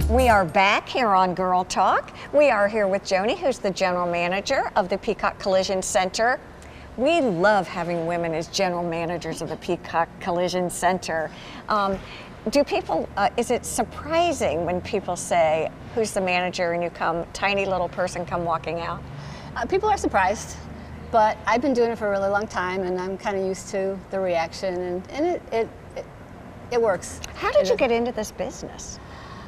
We are back here on Girl Talk. We are here with Joanie, who's the general manager of the Peacock Collision Center. We love having women as general managers of the Peacock Collision Center. Do people, is it surprising when people say, who's the manager, and you come, tiny little person come walking out? People are surprised, but I've been doing it for a really long time, and I'm kind of used to the reaction, and it works. How did you get into this business?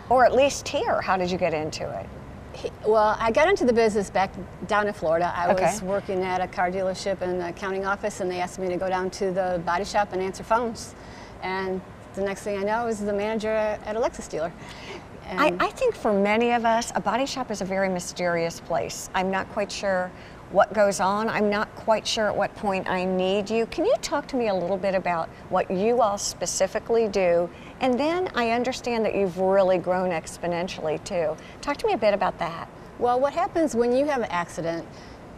Or at least here, how did you get into it? Well, I got into the business back down in Florida. I was working at a car dealership in the accounting office, and they asked me to go down to the body shop and answer phones. And the next thing I know, I was the manager at a Lexus dealer. I think for many of us, a body shop is a very mysterious place. I'm not quite sure what goes on. I'm not quite sure at what point I need you. Can you talk to me a little bit about what you all specifically do? And then I understand that you've really grown exponentially too. Talk to me a bit about that. Well, what happens when you have an accident,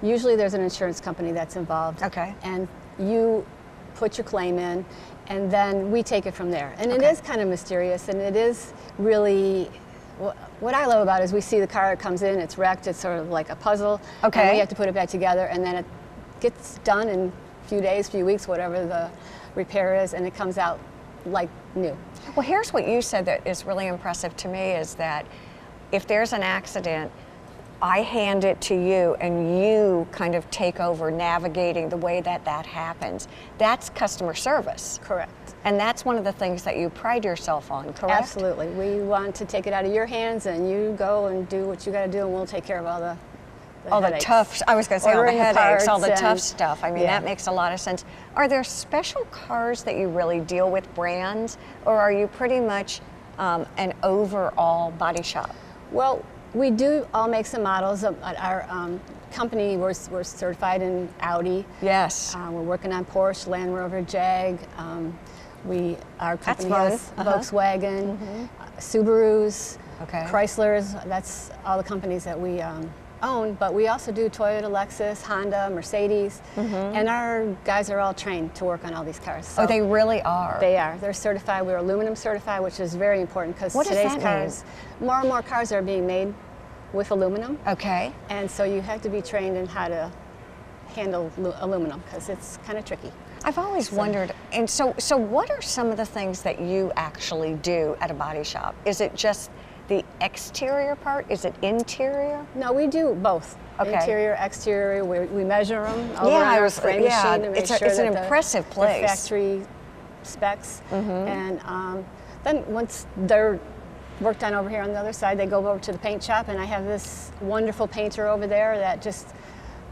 usually there's an insurance company that's involved. Okay. And you put your claim in, and then we take it from there. And it is kind of mysterious, and it is really, what I love about it is we see the car, it comes in, it's wrecked, it's sort of like a puzzle. Okay. And we have to put it back together, and then it gets done in a few days, few weeks, whatever the repair is, and it comes out like new. Well, here's what you said that is really impressive to me, is that if there's an accident, I hand it to you and you kind of take over navigating the way that that happens. That's customer service. Correct. And that's one of the things that you pride yourself on, correct? Absolutely. We want to take it out of your hands, and you go and do what you got to do, and we'll take care of all the headaches. Tough, I was going to say all the Ordering headaches, all the parts tough and- stuff. I mean, yeah. that makes a lot of sense. Are there special cars that you really deal with, brands, or are you pretty much an overall body shop? Well, we do all makes and models. Our company, we're certified in Audi. Yes. We're working on Porsche, Land Rover, Jag. Our company fun. has Volkswagen, Subarus, Chryslers. That's all the companies that we own. But we also do Toyota, Lexus, Honda, Mercedes, and our guys are all trained to work on all these cars. So Oh, they really are. they are. They're certified. We're aluminum certified, which is very important because What does today's that cars, more and more cars are being made with aluminum. Okay. And so you have to be trained in how to handle aluminum because it's kind of tricky. I've always wondered, and so what are some of the things that you actually do at a body shop? Is it just the exterior part? Is it interior? No, we do both. Okay. Interior, exterior. We measure them over on our frame machine to make sure it's an that impressive the place. factory specs. And then once they're worked on over here on the other side, they go over to the paint shop, and I have this wonderful painter over there that just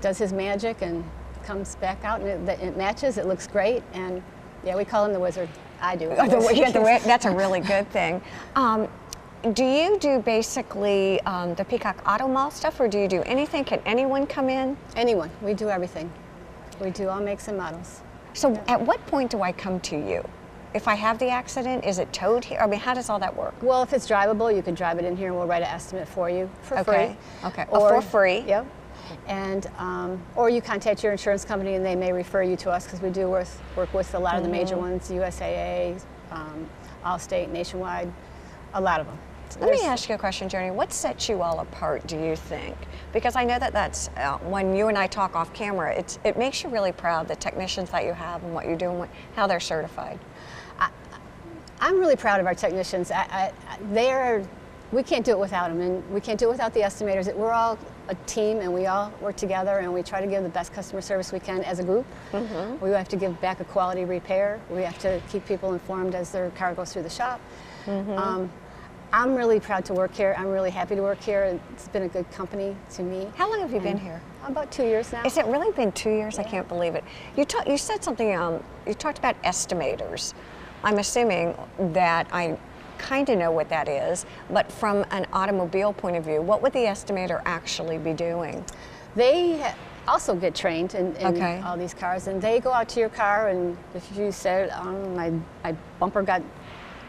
does his magic and comes back out, and it matches. It looks great, and yeah, we call him the wizard. I do. That's a really good thing. Do you do basically the Peacock Auto Mall stuff, or do you do anything? Can anyone come in? Anyone. We do everything. We do all makes and models. So at what point do I come to you? If I have the accident, is it towed here? I mean, how does all that work? Well, if it's drivable, you can drive it in here, and we'll write an estimate for you for free. Okay. Or, for free. Yep. And or you contact your insurance company, and they may refer you to us because we do work with a lot of the major ones: USAA, Allstate, Nationwide, a lot of them. Let me ask you a question, Joanie. What sets you all apart, do you think? Because I know that that's, when you and I talk off camera, it makes you really proud, the technicians that you have and what you're doing, how they're certified. I'm really proud of our technicians. We can't do it without them, and we can't do it without the estimators. We're all a team, and we all work together, and we try to give the best customer service we can as a group. We have to give back a quality repair. We have to keep people informed as their car goes through the shop. I'm really proud to work here. I'm really happy to work here. It's been a good company to me. How long have you been here? About 2 years now. Has it really been 2 years? Yeah. I can't believe it. You said something, you talked about estimators. I'm assuming that I kind of know what that is, but from an automobile point of view, what would the estimator actually be doing? They also get trained in Okay. all these cars, and they go out to your car, and if you said, my bumper got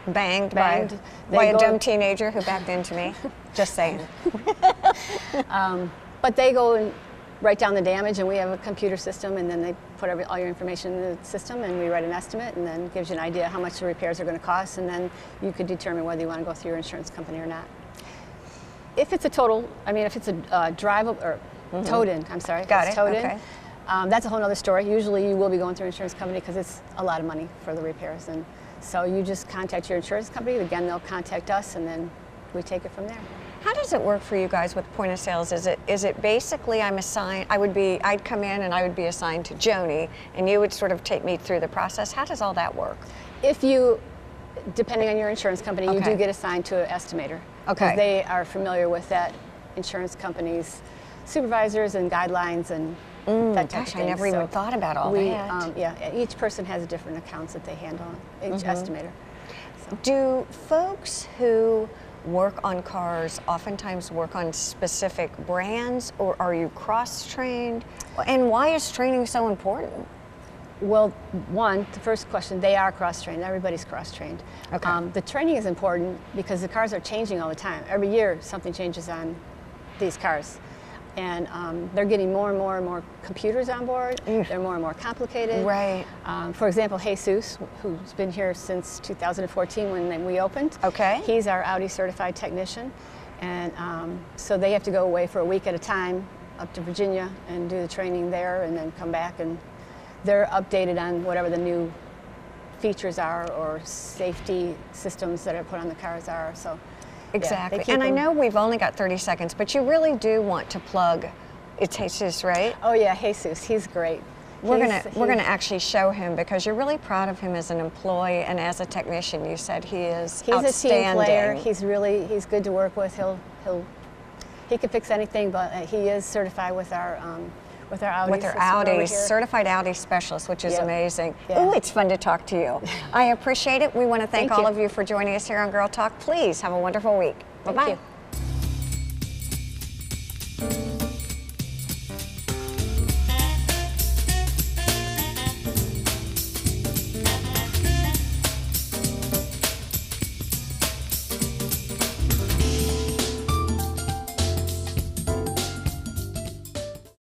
Banged Banged. by They a go- dumb teenager who backed into me. Just saying. But they go and write down the damage, and we have a computer system, and then they put all your information in the system, and we write an estimate, and then it gives you an idea how much the repairs are going to cost, and then you could determine whether you want to go through your insurance company or not. If it's a total, I mean, if it's a drivable or towed in, I'm sorry. Got it's it, towed okay. in. That's a whole other story. Usually you will be going through an insurance company because it's a lot of money for the repairs. And so you just contact your insurance company. Again, they'll contact us, and then we take it from there. How does it work for you guys with point of sales? Is it basically I'd come in and I would be assigned to Joanie, and you would sort of take me through the process? How does all that work? If you, depending on your insurance company, you Okay. do get assigned to an estimator. Okay. Because they are familiar with that insurance company's supervisors and guidelines and that type of Gosh, thing. I never even So thought about all that. yeah, each person has different accounts that they handle, each estimator. So. Do folks who work on cars oftentimes work on specific brands, or are you cross-trained? And why is training so important? Well, the first question, they are cross-trained. Everybody's cross-trained. Okay. The training is important because the cars are changing all the time. Every year, something changes on these cars. And they're getting more and more computers on board. They're more and more complicated. Right. For example, Jesus, who's been here since 2014 when we opened. Okay. He's our Audi certified technician. And so they have to go away for a week at a time up to Virginia and do the training there and then come back, and they're updated on whatever the new features are or safety systems that are put on the cars are. So Exactly. yeah, And I know we've only got 30 seconds, but you really do want to plug It's Jesus, right? Oh yeah, Jesus, he's great. We're gonna actually show him, because you're really proud of him as an employee and as a technician. You said he is He's outstanding. a team player. He's good to work with. He can fix anything, but he is certified with our Audi. With our Audi, certified Audi specialist, which is Yep. amazing. Yeah. Oh, it's fun to talk to you. I appreciate it. We want to thank Thank all you. of you for joining us here on Girl Talk. Please have a wonderful week. Bye-bye. Thank you.